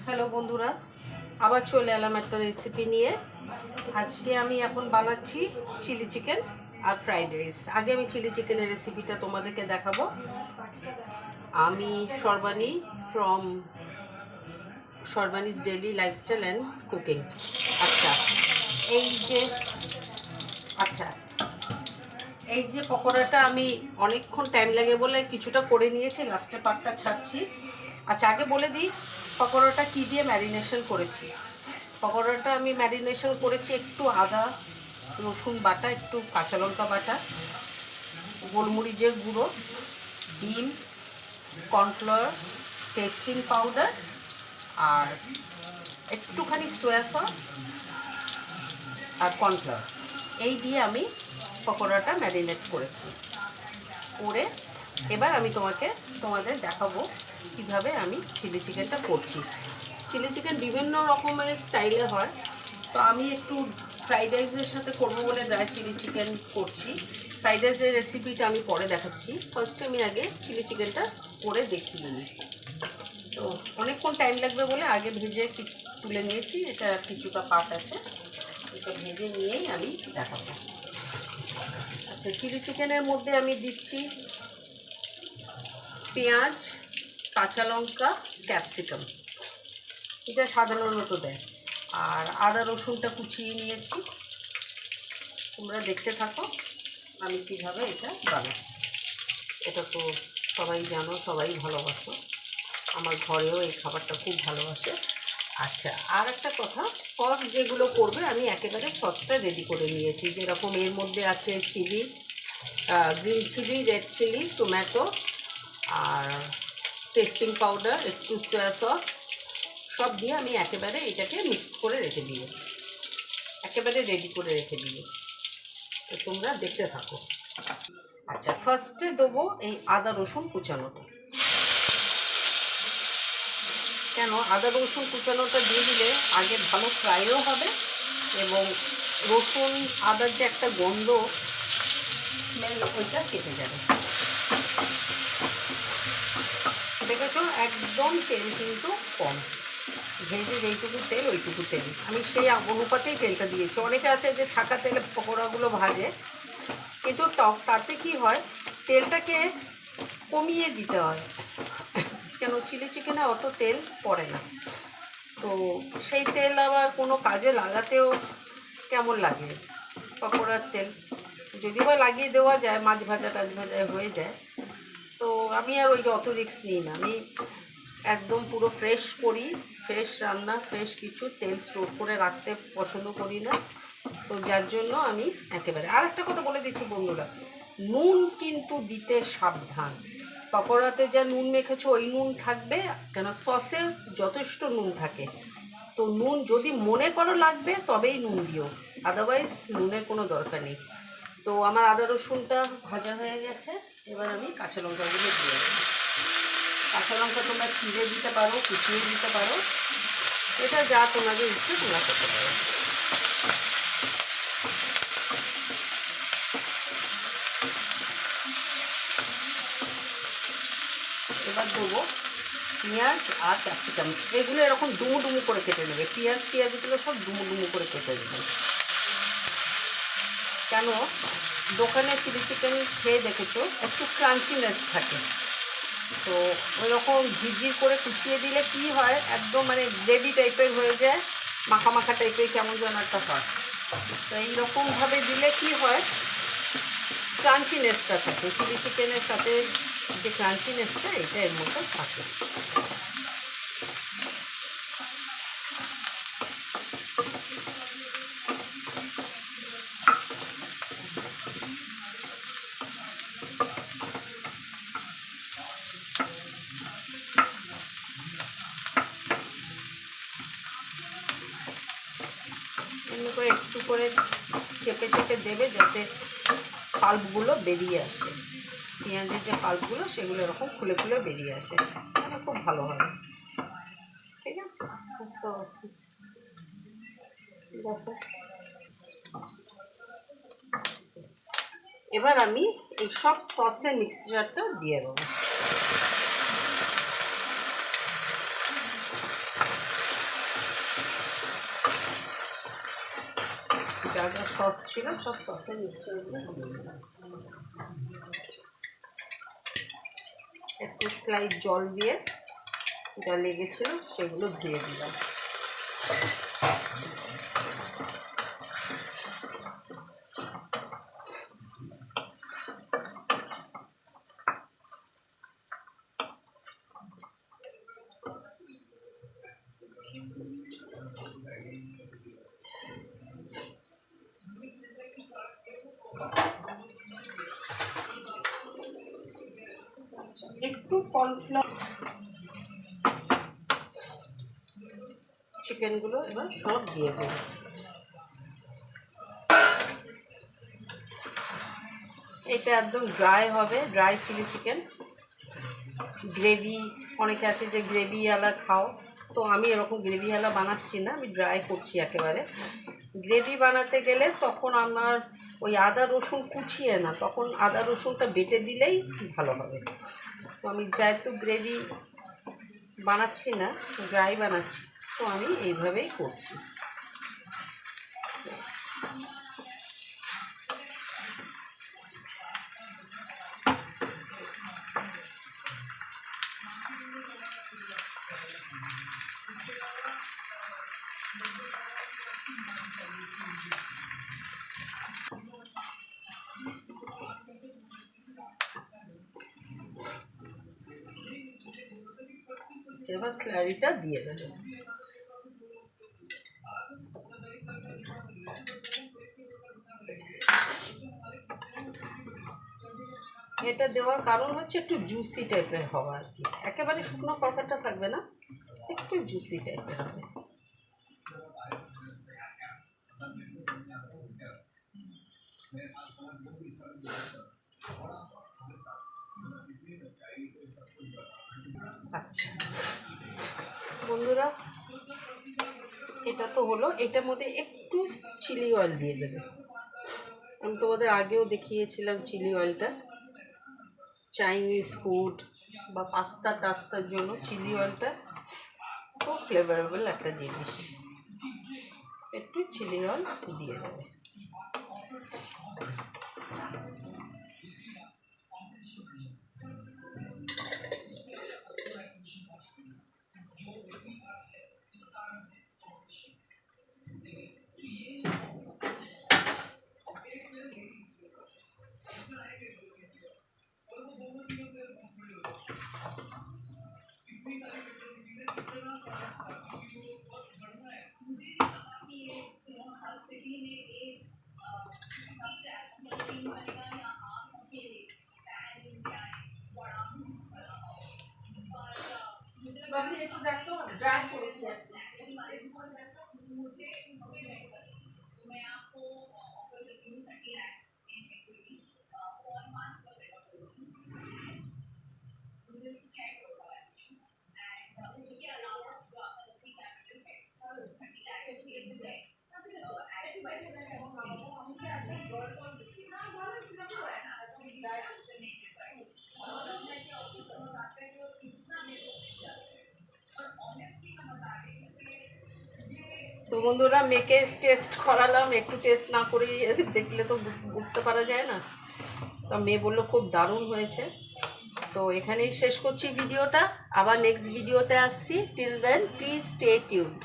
Hello বন্ধুরা, আবার চলে এলাম একটা রেসিপি নিয়ে। আজকে আমি এখন বানাচ্ছি চিলি চিকেন আর ফ্রাইড রাইস। আগে আমি চিলি চিকেনের রেসিপিটা তোমাদেরকে দেখাবো। আমি Sarbani from Sarbani's daily lifestyle and cooking. আচ্ছা এই যে আচ্ছা এই যে পকোড়াটা আমি অনেকক্ষণ টাইম লাগে বলে কিছুটা করে নিয়েছি, লাস্টে পার্টটা ছাড়ছি। আচ্ছা আগে বলে দিই পকোড়াটা কী দিয়ে ম্যারিনেশন করেছি। পকোড়াটা আমি ম্যারিনেশন করেছি একটু আদা রসুন বাটা, একটু কাঁচা লঙ্কা বাটা, গোলমরিচের গুঁড়ো, ডিম, কর্নফ্লাওয়ার, টেস্টিং পাউডার আর একটুখানি সয়া সস আর কর্নফ্লাওয়ার, এই দিয়ে আমি পকোড়াটা ম্যারিনেট করেছি। করে এবার আমি তোমাদের দেখাবো কিভাবে আমি চিলি চিকেনটা করছি। চিলি চিকেন বিভিন্ন রকমের স্টাইলে হয়, তো আমি একটু ফ্রাইড রাইসের সাথে করবো বলে ড্রাই চিলি চিকেন করছি। ফ্রাইড রাইসের রেসিপিটা আমি পরে দেখাচ্ছি, ফার্স্টে আমি আগে চিলি চিকেনটা করে দেখিয়ে নিই। তো অনেকক্ষণ টাইম লাগবে বলে আগে ভেজে তুলে নিয়েছি, এটা কিছুটা পার্ট আছে, এটা ভেজে নিয়েই আমি দেখাবো। আচ্ছা চিলি চিকেনের মধ্যে আমি দিচ্ছি পেঁয়াজ, কাঁচা লঙ্কা, ক্যাপসিকাম, এটা সাধারণত দেয়, আর আদা রসুনটা কুচিয়ে নিয়েছি। তোমরা দেখতে থাকো আমি কীভাবে এটা বানাচ্ছি। এটা তো সবাই জানো, সবাই ভালোবাসো, আমার ঘরেও এই খাবারটা খুব ভালোবাসে। আচ্ছা আর একটা কথা, সস যেগুলো করবে আমি একেবারে সসটা রেডি করে নিয়েছি। যেরকম এর মধ্যে আছে chilli, green chilli, red chilli, tomato আর টেস্টিং পাউডার, একটু সয়া সস, সব দিয়ে আমি একেবারে এটাকে মিক্সড করে রেখে দিয়েছি, একেবারে রেডি করে রেখে দিয়েছি। তো তোমরা দেখতে থাকো। আচ্ছা ফার্স্টে দেবো এই আদা রসুন কুচানোটা। কেন আদা রসুন কুচানোটা দিয়ে দিলে আগে ভালো ফ্রাইও হবে এবং রসুন আদার যে একটা গন্ধ স্মেল ওইটা কেটে যাবে। দেখেছো একদম তেল কিন্তু কম, ভেজে যেইটুকু তেল ওইটুকু তেল, আমি সেই অনুপাতেই তেলটা দিয়েছি। অনেকে আছে যে ছাকা তেলে পকোড়াগুলো ভাজে, কিন্তু তাতে কি হয় তেলটাকে কমিয়ে দিতে হয়, কেন চিলি চিকেনে অত তেল পড়ে না, তো সেই তেল আবার কোনো কাজে লাগাতেও কেমন লাগে। পকোড়ার তেল যদি বা লাগিয়ে দেওয়া যায়, মাছ ভাজা টাছ ভাজায় হয়ে যায়, তো আমি আর ওইটা অত রিস্ক নিই না। আমি একদম পুরো ফ্রেশ করি, ফ্রেশ রান্না, ফ্রেশ কিছু তেল স্টোর করে রাখতে পছন্দ করি না, তো যার জন্য আমি একেবারে। আর একটা কথা বলে দিচ্ছি বন্ধুরা, নুন কিন্তু দিতে সাবধান। পকোড়াতে যা নুন মেখেছো ওই নুন থাকবে, কেন সসে যথেষ্ট নুন থাকে, তো নুন যদি মনে করো লাগবে তবেই নুন দিও, আদারওয়াইজ নুনের কোনো দরকার নেই। তো আমার আদা রসুনটা ভাজা হয়ে গেছে, এবার আমি কাঁচা লঙ্কাগুলো দিয়ে দেবো। কাঁচা লঙ্কা তোমরা ছিঁড়ে দিতে পারো, কুচিয়ে দিতে পারো, এটা যা তোমাদের ইচ্ছে তোমরা করতে পারো। এবার দেবো পেঁয়াজ আর ক্যাপসিকাম, এগুলো এরকম ডুমু ডুমু করে কেটে নেবে। পেঁয়াজগুলো সব ডুমু ডুমু করে কেটে নেবে। কেন দোকানে চিলি চিকেন খেয়ে দেখেছো একটু ক্রাঞ্চিনেস থাকে, তো ওই রকম ঝিরঝির করে কুচিয়ে দিলে কি হয় একদম মানে গ্রেভি টাইপের হয়ে যায়, মাখা মাখা টাইপের কেমন যেন একটা হয়। তো এইরকমভাবে দিলে কি হয় ক্রাঞ্চিনেসটা থাকে, চিলি চিকেনের সাথে যে ক্রাঞ্চিনেসটা এটা এর মতো থাকে। এমনি করে একটু করে চেপে চেপে দেবে যাতে পাল্পগুলো বেরিয়ে আসে, পেঁয়াজের যে পাল্পগুলো সেগুলো এরকম খুলে খুলে বেরিয়ে আসে, তাহলে খুব ভালো হবে। ঠিক আছে, তো দেখো এবার আমি এই সব সসের মিক্সচারটা দিয়ে দেবো। যা যা সস ছিল সব সসে মিক্স করে দিয়ে একটু স্লাইড জল দিয়ে যা লেগেছিল সেগুলো ধুয়ে দিলাম। একটু কর্নফ্লাওয়ার চিকেনগুলো এবার সব দিয়ে দেব। এটা একদম ড্রাই হবে, ড্রাই চিলি চিকেন। গ্রেভি অনেকে আছে যে গ্রেভিওয়ালা খাও, তো আমি এরকম গ্রেভিওয়ালা বানাচ্ছি না, আমি ড্রাই করছি একেবারে। গ্রেভি বানাতে গেলে তখন আমার ওই আদা রসুন কুচিয়ে না, তখন আদা রসুনটা বেটে দিলেই ভালো হবে। তো আমি যেহেতু গ্রেভি বানাচ্ছি না, ড্রাই বানাচ্ছি, তো আমি এইভাবেই করছি। এবার স্লারিটা দিয়ে দেবো। এটা দেওয়ার কারণ হচ্ছে একটু জুসি টাইপের হওয়া আর কি, একেবারে শুকনো তরকারিটা থাকবে না, একটু জুসি টাইপের হবে। আচ্ছা বন্ধুরা, এটা তো হলো। এটার মধ্যে একটু চিলি অয়েল দিয়ে দেবে। আমি তোমাদের আগেও দেখিয়েছিলাম চিলি অয়েলটা। চাইনিজ ফুড বা পাস্তা টাস্তার জন্য চিলি অয়েলটা খুব ফ্লেভারেবল একটা জিনিস। একটু চিলি অয়েল দিয়ে দেবে। একটু দেখো ড্রাই করেছি। তো বন্ধুরা, মেকে টেস্ট করালাম, একটু টেস্ট না করে দেখলে তো বুঝতে পারা যায় না। তো মেয়ে বললো খুব দারুণ হয়েছে। তো এখানেই শেষ করছি ভিডিওটা, আবার নেক্সট ভিডিওতে আসছি। Till then please stay tuned.